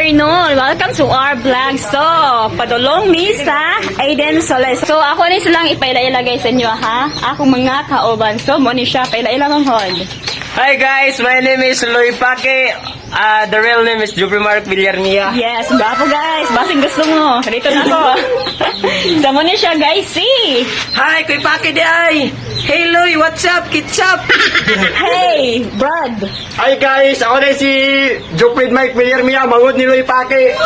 afternoon. Welcome to our vlog. So, padulong mi sa Aiden Soles. So, ako ni silang ipaila-ilagay sa inyo, ha? Akong mga kauban. So, mo ni siya, paila-ila mong hod. Hi guys, my name is Loy Pake. The real name is Jupri Mark Villarmia. Yes, bapo guys. Basing gusto mo. Dito na ako. So, mo ni siya, guys. See? Hi, Kuy Pake di ay. Hey Loy, what's up? Kitchup. Hey, Brad. Hi guys, ako na si Jupri Mark Villarmia, mangod ni Loy Pake.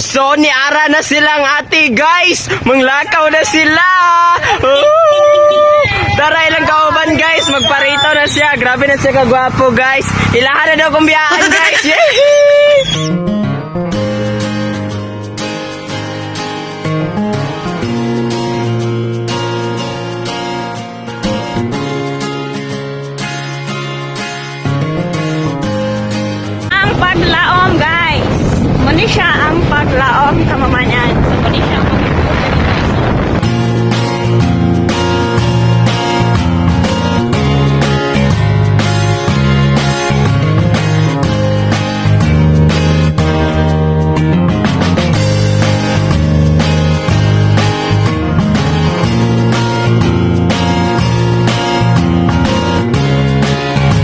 So, niara na silang ate guys. Manglakaw na sila. Tara ilang kauban guys, magparito na siya. Grabe na siya kagwapo guys. Ilahan na daw kong biyahan guys. Yay! Ang paglaom, guys. Muna siya ang paglaom sa mamanyan. So, muna siya ang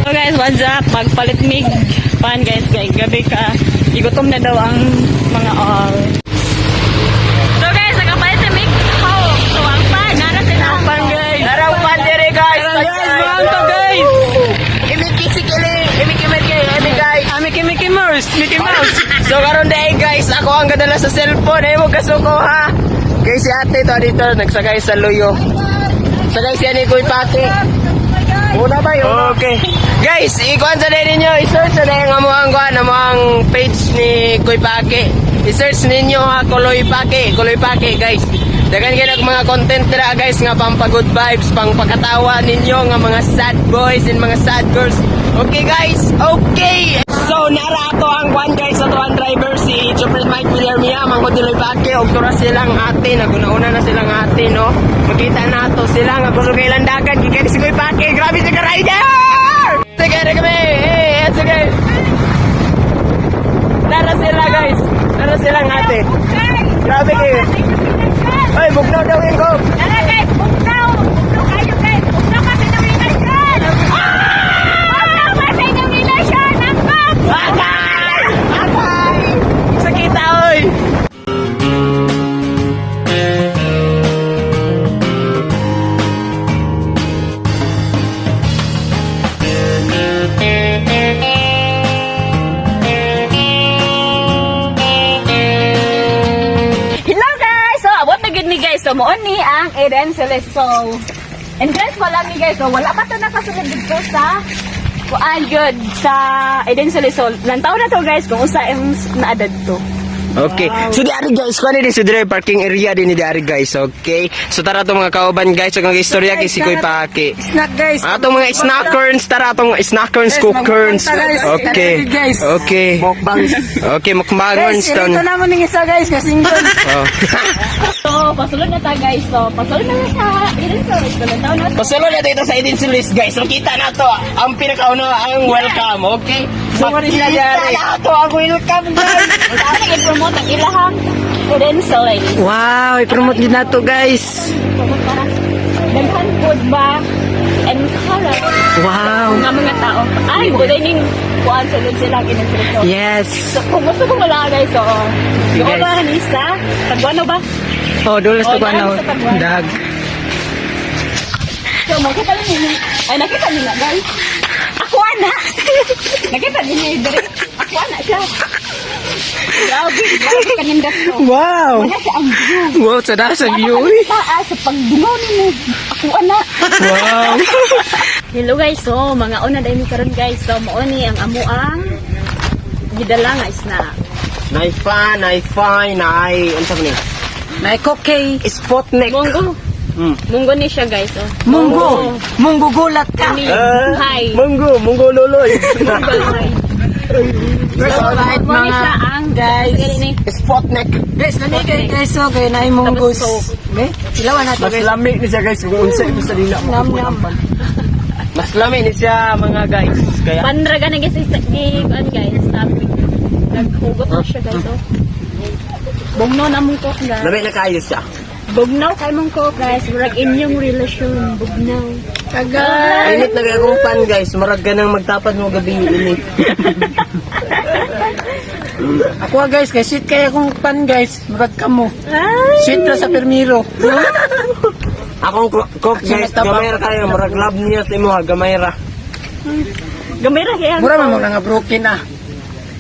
So guys, what's up? Magpalit mig pan guys, gabi ka. Igutom na daw ang mga all. So guys, nakapalit na mig home. So ang pan, nara sila ang pan guys. Narang pandere guys. Mga to guys. Mickey Mouse. So karon day guys, ako ang gadala sa cellphone. Ay mo kasuko ha. Kay si ate to dito nagsagay sa luyo. Sagay siya ni Kuy Pake. Una ba yun? Okay. Guys, ikuan sa din ninyo. I-search na din ang ang page ni Kuy Pake. I-search ninyo ha, Kuloy Pake guys. Dagan kayo ng mga content nila guys nga pampagood vibes, pang pakatawa ninyo nga mga sad boys and mga sad girls. Okay guys, okay. So nara ato ang one guys sa tuwan driver si Jupri Mike Villarmia, Mangod Kuloy Pake, og tura silang ate, naguna-una na silang ate no. Makita na to sila nga gusto kay landagan gikan si Kuy Pake. Grabe si rider. Sige na kami. Sige. Nara sila guys. Nara silang ate. Grabe kayo. Ay, bugnaw daw yung go. Tara guys, bugnaw. Bugnaw kayo guys. Bugnaw kasi ng relasyon. Bugnaw kasi ng relasyon. Angkop. Agay! Sakita, oy! Hello guys! So, abot na gid ni guys. So, moon ni ang Aiden Soles. So, and guys, wala ni guys. So, wala pa to nakasunod dito sa kuan good sa Aiden Soles. So, lantaw na to guys kung usa ang naadad to. Okay. So, di ari guys, kuha ni sa parking area din ni ari guys, okay? So, tara itong mga kauban guys, so, ang istorya kay si Kuy Pake. Snack guys. Atong mga snackerns, tara itong snackerns, cookerns. Okay. Okay. Mukbang. Okay, mukbangerns Guys, ton. ito naman ng isa guys, kasing doon. Oh. So, pasulod na ta guys. So, pasulod na sa Aiden Soles. So, lantaw na to. Pasulod na dito sa Aiden Soles guys. So, kita na to. Ang pinakauna ang welcome, okay? So, what is Makita nangyari? na to ang welcome guys. Kasi i-promote ang ilahang Aiden Soles. Wow, i-promote din na to guys. Daghan food ba and color Wow. mga tao. Ay, buday ning kuan sulod sila ginagdito. Yes. So, kung gusto mo wala guys, so, yung Guys. ba, Hanisa? Tagwano ba? Oh, dulas Oh, to ba daan na? sa Taguan. Dag. So, makita lang nila. Ay, nakita nila, guys. Ako na! Nakita nila yung direct. Ako na siya. Grabe, grabe kanindot ko. Wow. Wala siya ang view. Wow, sada sa view. Sa pagdulaw ni ako na. Wow. Hello guys, so mga una dahil ni karon guys. So mauni ang amuang gidala nga snack. Naify, ano sabi ni? May cookie. Spotnik. Munggo. Munggo ni siya guys. Oh. Munggo. Munggo gulat ka. Kami. Hi. Munggo loloy. Munggo hi. Guys, alright Munggo ni siya mga ang guys. Ni. Spotnik. Guys, nanigay guys, so gay na yung munggos. Tapos Okay? Ilawan natin Mas guys. lamig ni siya guys kung unsa ito sa dila mo. Nam nam. Mas lami ni siya mga guys. Kaya Pandraga na guys, guys, sabi. Naghugot na siya guys, oh. Bugnaw na mong cook guys. lami na kayo siya. Bugnaw kay mong cook guys, murag inyong relasyon, bugnaw. Kagay! Init na kaya kong pan guys. Marag ka nang magtapad mo gabi init. Ako guys, kay sweet kaya akong pan guys. Murag ka mo. Ay! Sweet ra sa permiro. Akong cook guys. Gamayra kayo. Marag love niya sa imo ha. Gamayra. Gamay ra kaya Mura man mo nga broken ah.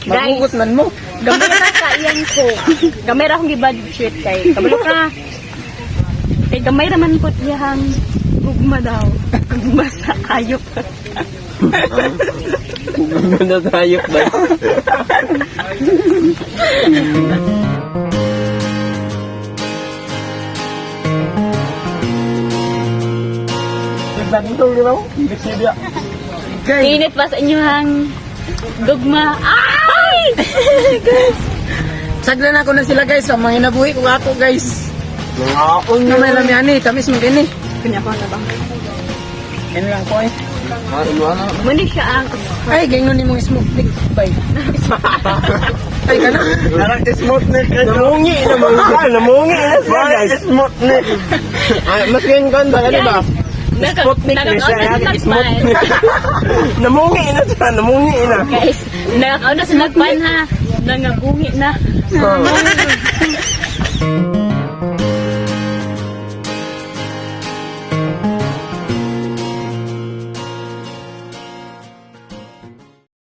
Magugot man mo. Gamay ra ka iyan ko. Gamay ra akong gibudget kay. Kabalo ka. Kay gamay ra man pud iyang gugma daw. Gugma sa ayop. Ganda tayo ba? Guys, Init pa sa inyong gugma. Ay! saglan ako na sila guys. Ang mga inabuhi ko ato guys. Mga Nga may lami tamis mo gini. Kanya pa na ba? Yan lang ko eh. Muni siya ang Ay, ganyan ni mong smoke dick. Bye. Ay, ka na. Parang smoothness ka. Namungi naman ka. Namungi na siya guys. Smoothness. Mas ganyan ka ba? Ano ba? Sputnik na siya. Namungi na siya. Namungi na. Guys, nakakauna sa nagpan ha. Nangabungi na. Oh.